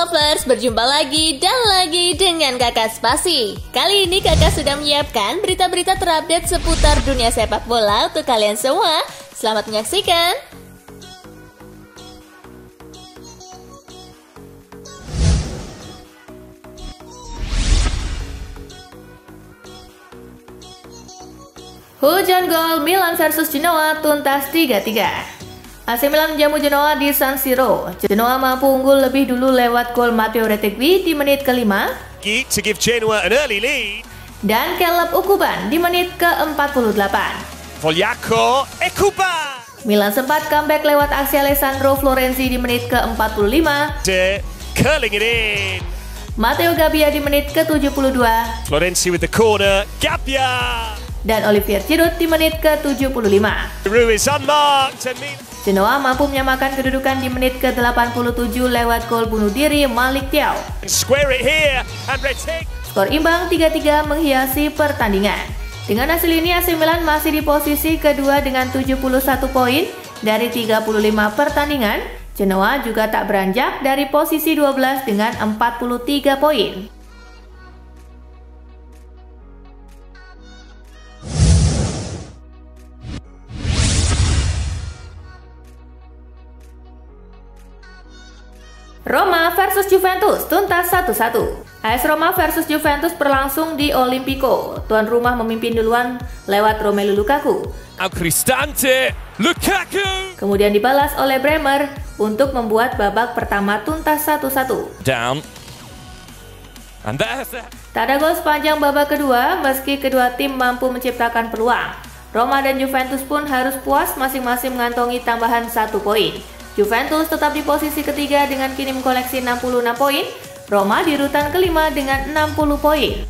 Lovers, berjumpa lagi dan lagi dengan Kakak Spasi. Kali ini Kakak sudah menyiapkan berita-berita terupdate seputar dunia sepak bola untuk kalian semua. Selamat menyaksikan. Hujan gol Milan versus Genoa tuntas 3-3. AC Milan menjamu Genoa di San Siro. Genoa mampu unggul lebih dulu lewat gol Matteo Retegui di menit ke-5 to give Genoa an early lead. Dan Caleb Ukuban di menit ke-48. Vogliacco Ekuban. Milan sempat comeback lewat aksi Alessandro Florenzi di menit ke-45. Curling it in. Matteo Gabbia di menit ke-72. Florenzi with the corner. Gabbia. Dan Olivier Giroud di menit ke-75. Ruiz unmarked and Genoa mampu menyamakan kedudukan di menit ke-87 lewat gol bunuh diri Malik Thiaw. Square it here and Skor imbang 3-3 menghiasi pertandingan. Dengan hasil ini AC Milan masih di posisi kedua dengan 71 poin dari 35 pertandingan. Genoa juga tak beranjak dari posisi 12 dengan 43 poin. Roma versus Juventus tuntas 1-1. AS Roma versus Juventus berlangsung di Olimpico. Tuan rumah memimpin duluan lewat Romelu Lukaku. Cristante Lukaku. Kemudian dibalas oleh Bremer untuk membuat babak pertama tuntas 1-1. Down. And there's Tak ada gol sepanjang babak kedua meski kedua tim mampu menciptakan peluang. Roma dan Juventus pun harus puas masing-masing mengantongi tambahan 1 poin. Juventus tetap di posisi ketiga dengan kini mengkoleksi 66 poin. Roma di urutan kelima dengan 60 poin.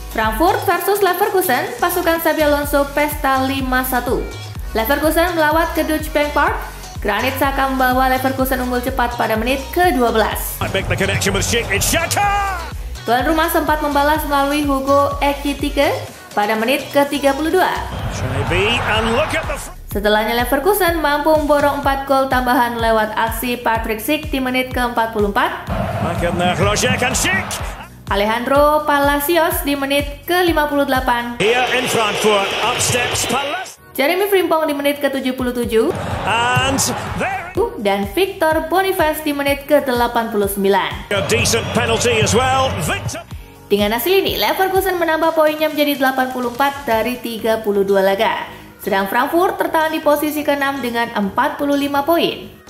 Frankfurt versus Leverkusen, pasukan Xabi Alonso pesta 5-1. Leverkusen melawat ke Deutsche Bank Park. Granit Xhaka membawa Leverkusen unggul cepat pada menit ke-12. Tuan rumah sempat membalas melalui Hugo Ekitike pada menit ke-32. Setelahnya Leverkusen mampu memborong 4 gol tambahan lewat aksi Patrick Schick di menit ke-44. Alejandro Palacios di menit ke-58. Jeremy Frimpong di menit ke-77 dan Victor Boniface di menit ke-89. Dengan hasil ini, Leverkusen menambah poinnya menjadi 84 dari 32 laga. Sedang Frankfurt tertahan di posisi ke-6 dengan 45 poin.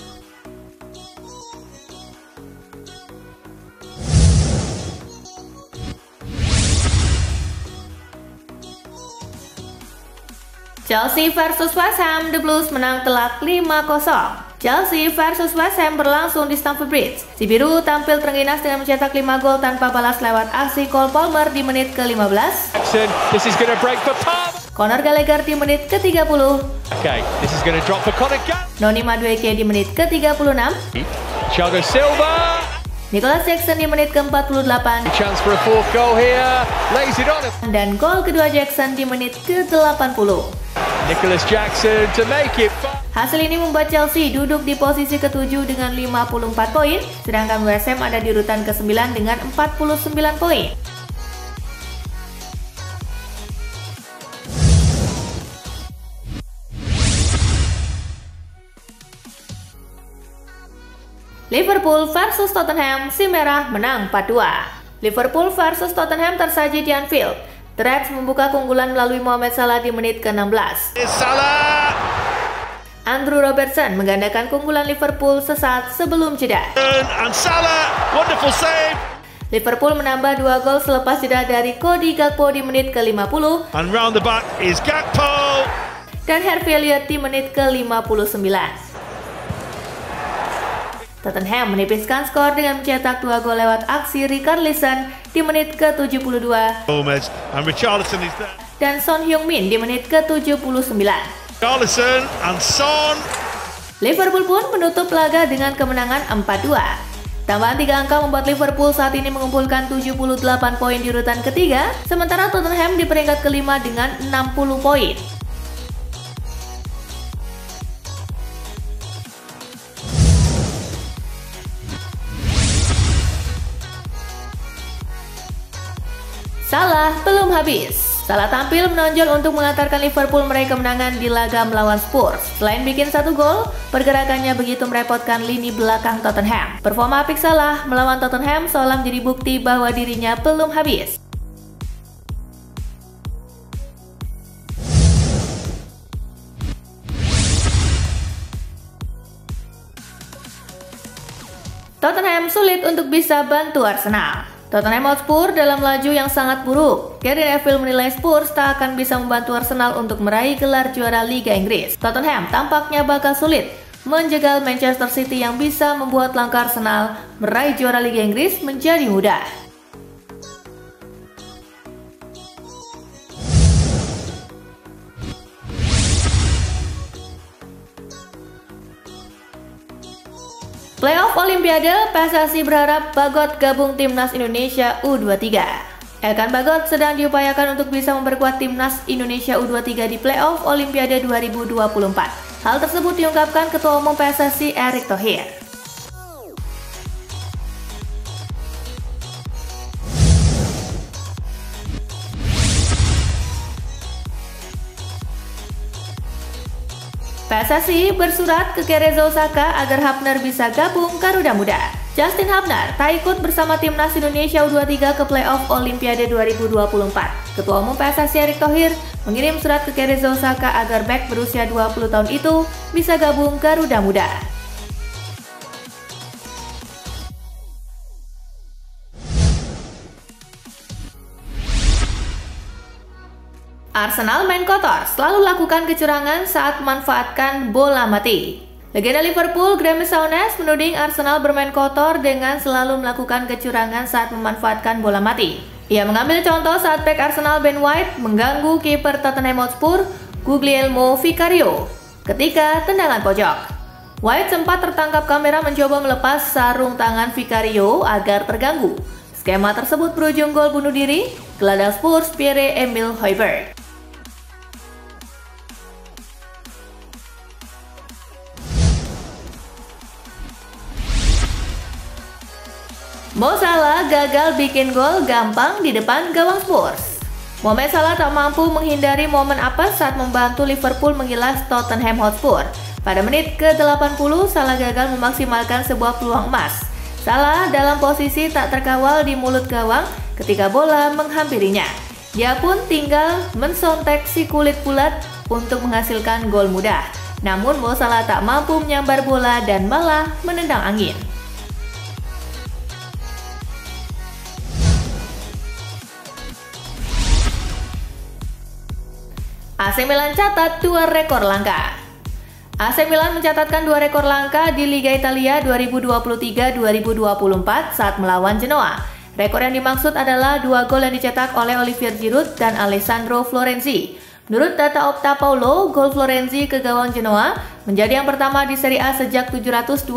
Chelsea versus West Ham, The Blues menang telak 5-0. Chelsea versus West Ham berlangsung di Stamford Bridge. Si Biru tampil terengginas dengan mencetak 5 gol tanpa balas lewat aksi Cole Palmer di menit ke-15. Conor Gallagher di menit ke-30. Noni Madueke di menit ke-36. Thiago Silva. Nicolas Jackson di menit ke-48. Chance for a fourth goal here. Lays it on. Dan gol kedua Jackson di menit ke-80. Nicolas Jackson to make it. Hasil ini membuat Chelsea duduk di posisi ke-7 dengan 54 poin, sedangkan West Ham ada di urutan ke-9 dengan 49 poin. Liverpool versus Tottenham, si merah menang 4-2. Liverpool versus Tottenham tersaji di Anfield. The Reds membuka keunggulan melalui Mohamed Salah di menit ke-16. Andrew Robertson menggandakan keunggulan Liverpool sesaat sebelum jeda. Liverpool menambah 2 gol selepas jeda dari Cody Gakpo di menit ke-50. Dan Harvey Elliott di menit ke-59. Tottenham menipiskan skor dengan mencetak 2 gol lewat aksi Richarlison di menit ke-72 dan Son Heung-min di menit ke-79. Liverpool pun menutup laga dengan kemenangan 4-2. Tambahan 3 angka membuat Liverpool saat ini mengumpulkan 78 poin di urutan ketiga, sementara Tottenham di peringkat kelima dengan 60 poin. Salah belum habis. Salah tampil menonjol untuk mengantarkan Liverpool meraih kemenangan di laga melawan Spurs. Selain bikin 1 gol, pergerakannya begitu merepotkan lini belakang Tottenham. Performa apik Salah melawan Tottenham seolah menjadi bukti bahwa dirinya belum habis. Tottenham sulit untuk bisa bantu Arsenal. Tottenham Hotspur dalam laju yang sangat buruk. Gary Neville menilai Spurs tak akan bisa membantu Arsenal untuk meraih gelar juara Liga Inggris. Tottenham tampaknya bakal sulit menjegal Manchester City yang bisa membuat langkah Arsenal meraih juara Liga Inggris menjadi mudah. Playoff Olimpiade, PSSI berharap Bagot gabung Timnas Indonesia U23. Elkan Bagot sedang diupayakan untuk bisa memperkuat Timnas Indonesia U23 di Playoff Olimpiade 2024. Hal tersebut diungkapkan Ketua Umum PSSI Erick Thohir. PSSI bersurat ke Kerezo Osaka agar Hafner bisa gabung Garuda Muda. Justin Hafner tak ikut bersama Timnas Indonesia U23 ke Playoff Olimpiade 2024. Ketua Umum PSSI Erick Thohir mengirim surat ke Kerezo Osaka agar bek berusia 20 tahun itu bisa gabung Garuda Muda. Arsenal main kotor, selalu lakukan kecurangan saat memanfaatkan bola mati. Legenda Liverpool, Graeme Souness, menuding Arsenal bermain kotor dengan selalu melakukan kecurangan saat memanfaatkan bola mati. Ia mengambil contoh saat bek Arsenal Ben White mengganggu kiper Tottenham Hotspur, Guglielmo Vicario, ketika tendangan pojok. White sempat tertangkap kamera mencoba melepas sarung tangan Vicario agar terganggu. Skema tersebut berujung gol bunuh diri gelandang Spurs Pierre-Emile Højbjerg. Mo Salah gagal bikin gol gampang di depan gawang Spurs. Mohamed Salah tak mampu menghindari momen apes saat membantu Liverpool mengilas Tottenham Hotspur. Pada menit ke-80, Salah gagal memaksimalkan sebuah peluang emas. Salah dalam posisi tak terkawal di mulut gawang ketika bola menghampirinya. Dia pun tinggal mensontek si kulit bulat untuk menghasilkan gol mudah. Namun Mo Salah tak mampu menyambar bola dan malah menendang angin. AC Milan catat 2 rekor langka. AC Milan mencatatkan 2 rekor langka di Liga Italia 2023-2024 saat melawan Genoa. Rekor yang dimaksud adalah 2 gol yang dicetak oleh Olivier Giroud dan Alessandro Florenzi. Menurut data Opta Paulo, gol Florenzi ke gawang Genoa menjadi yang pertama di Serie A sejak 728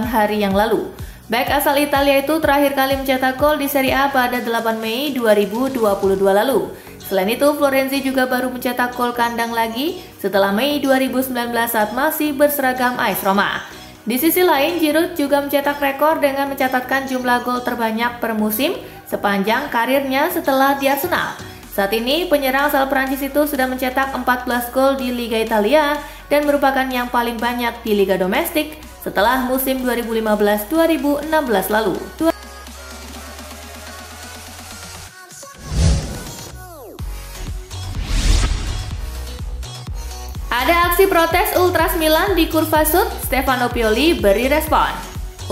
hari yang lalu. Bek asal Italia itu terakhir kali mencetak gol di Serie A pada 8 Mei 2022 lalu. Selain itu, Florenzi juga baru mencetak gol kandang lagi setelah Mei 2019 saat masih berseragam AS Roma. Di sisi lain, Giroud juga mencetak rekor dengan mencatatkan jumlah gol terbanyak per musim sepanjang karirnya setelah di Arsenal. Saat ini, penyerang asal Prancis itu sudah mencetak 14 gol di Liga Italia dan merupakan yang paling banyak di Liga Domestik setelah musim 2015-2016 lalu. Ada aksi protes Ultras Milan di Curva Sud, Stefano Pioli beri respon.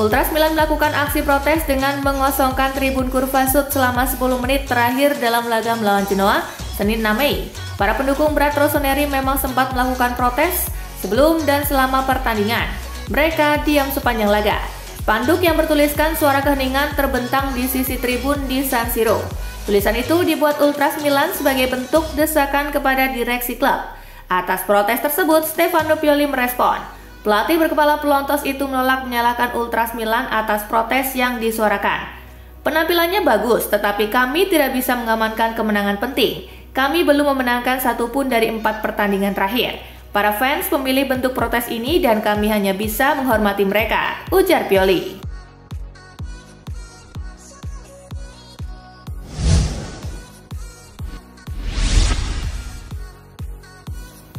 Ultras Milan melakukan aksi protes dengan mengosongkan tribun Curva Sud selama 10 menit terakhir dalam laga melawan Genoa, Senin 6 Mei. Para pendukung berat Rossoneri memang sempat melakukan protes sebelum dan selama pertandingan. Mereka diam sepanjang laga. Spanduk yang bertuliskan suara keheningan terbentang di sisi tribun di San Siro. Tulisan itu dibuat Ultras Milan sebagai bentuk desakan kepada direksi klub. Atas protes tersebut, Stefano Pioli merespon, Pelatih berkepala pelontos itu menolak menyalahkan Ultras Milan atas protes yang disuarakan. Penampilannya bagus, tetapi kami tidak bisa mengamankan kemenangan penting. Kami belum memenangkan satupun dari 4 pertandingan terakhir. Para fans memilih bentuk protes ini dan kami hanya bisa menghormati mereka, ujar Pioli.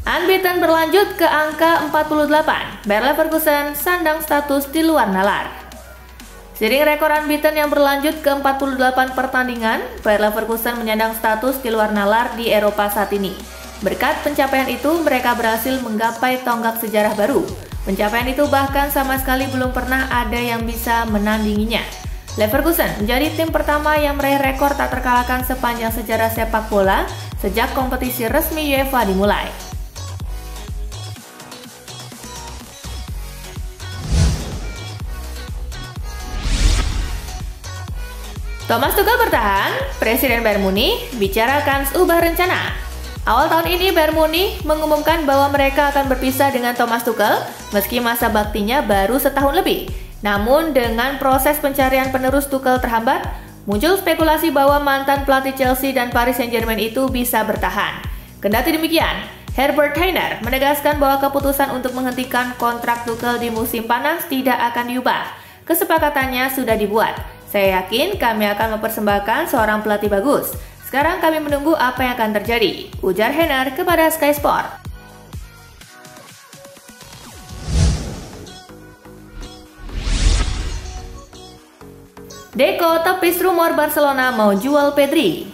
Unbeaten berlanjut ke angka 48. Bayer Leverkusen sandang status di luar nalar. Seiring rekor unbeaten yang berlanjut ke 48 pertandingan, Bayer Leverkusen menyandang status di luar nalar di Eropa saat ini. Berkat pencapaian itu, mereka berhasil menggapai tonggak sejarah baru. Pencapaian itu bahkan sama sekali belum pernah ada yang bisa menandinginya. Leverkusen menjadi tim pertama yang meraih rekor tak terkalahkan sepanjang sejarah sepak bola sejak kompetisi resmi UEFA dimulai. Thomas Tuchel bertahan, Presiden Bayern Munich bicara kans ubah rencana. Awal tahun ini Bayern Munich mengumumkan bahwa mereka akan berpisah dengan Thomas Tuchel meski masa baktinya baru setahun lebih. Namun dengan proses pencarian penerus Tuchel terhambat, muncul spekulasi bahwa mantan pelatih Chelsea dan Paris Saint-Germain itu bisa bertahan. Kendati demikian, Herbert Hainer menegaskan bahwa keputusan untuk menghentikan kontrak Tuchel di musim panas tidak akan diubah. Kesepakatannya sudah dibuat. Saya yakin kami akan mempersembahkan seorang pelatih bagus. Sekarang kami menunggu apa yang akan terjadi, ujar Hainer kepada Sky Sport. Deco tepis rumor Barcelona mau jual Pedri.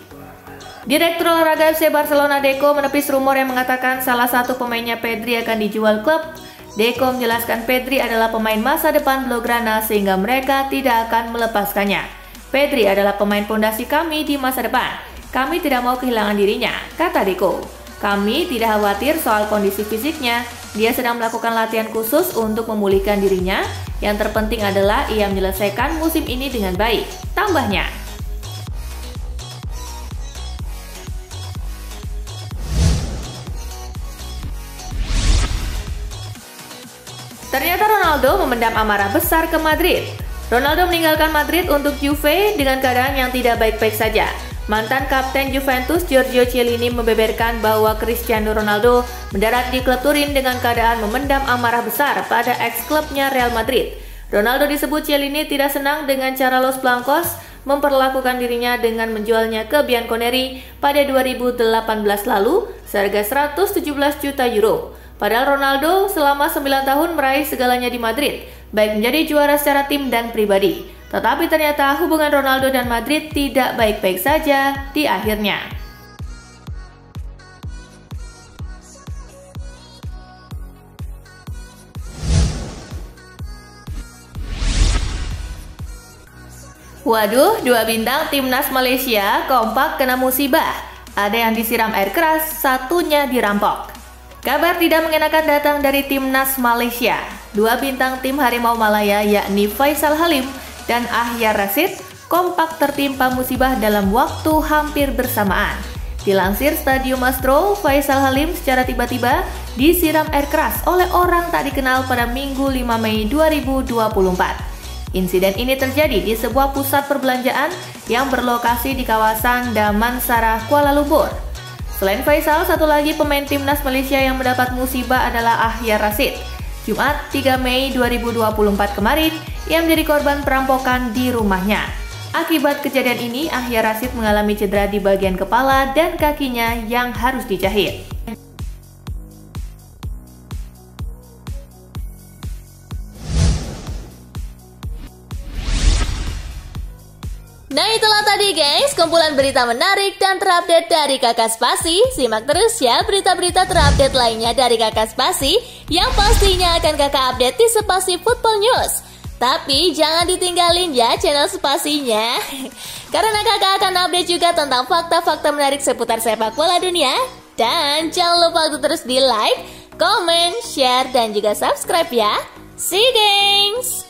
Direktur olahraga FC Barcelona Deco menepis rumor yang mengatakan salah satu pemainnya Pedri akan dijual klub. Deco menjelaskan Pedri adalah pemain masa depan Blaugrana sehingga mereka tidak akan melepaskannya. Pedri adalah pemain pondasi kami di masa depan. Kami tidak mau kehilangan dirinya, kata Deco. Kami tidak khawatir soal kondisi fisiknya. Dia sedang melakukan latihan khusus untuk memulihkan dirinya. Yang terpenting adalah ia menyelesaikan musim ini dengan baik, tambahnya. Ternyata Ronaldo memendam amarah besar ke Madrid. Ronaldo meninggalkan Madrid untuk Juve dengan keadaan yang tidak baik-baik saja. Mantan kapten Juventus Giorgio Chiellini membeberkan bahwa Cristiano Ronaldo mendarat di klub Turin dengan keadaan memendam amarah besar pada ex-klubnya Real Madrid. Ronaldo disebut Chiellini tidak senang dengan cara Los Blancos memperlakukan dirinya dengan menjualnya ke Bianconeri pada 2018 lalu seharga 117 juta euro. Padahal Ronaldo selama 9 tahun meraih segalanya di Madrid, baik menjadi juara secara tim dan pribadi. Tetapi ternyata hubungan Ronaldo dan Madrid tidak baik-baik saja di akhirnya. Waduh, 2 bintang timnas Malaysia kompak kena musibah. Ada yang disiram air keras, satunya dirampok. Kabar tidak mengenakan datang dari timnas Malaysia. 2 bintang tim Harimau Malaya yakni Faisal Halim dan Ahyar Rashid kompak tertimpa musibah dalam waktu hampir bersamaan. Dilansir Stadium Astro, Faisal Halim secara tiba-tiba disiram air keras oleh orang tak dikenal pada Minggu 5 Mei 2024. Insiden ini terjadi di sebuah pusat perbelanjaan yang berlokasi di kawasan Damansara, Kuala Lumpur. Selain Faisal, satu lagi pemain timnas Malaysia yang mendapat musibah adalah Ahyar Rashid. Jumat 3 Mei 2024 kemarin, ia menjadi korban perampokan di rumahnya. Akibat kejadian ini, Ahyar Rashid mengalami cedera di bagian kepala dan kakinya yang harus dijahit. Nah itulah tadi guys, kumpulan berita menarik dan terupdate dari Kakak Spasi. Simak terus ya berita-berita terupdate lainnya dari Kakak Spasi yang pastinya akan Kakak update di Spasi Football News. Tapi jangan ditinggalin ya channel Spasinya, karena Kakak akan update juga tentang fakta-fakta menarik seputar sepak bola dunia. Dan jangan lupa untuk terus di like, comment, share, dan juga subscribe ya. See you guys!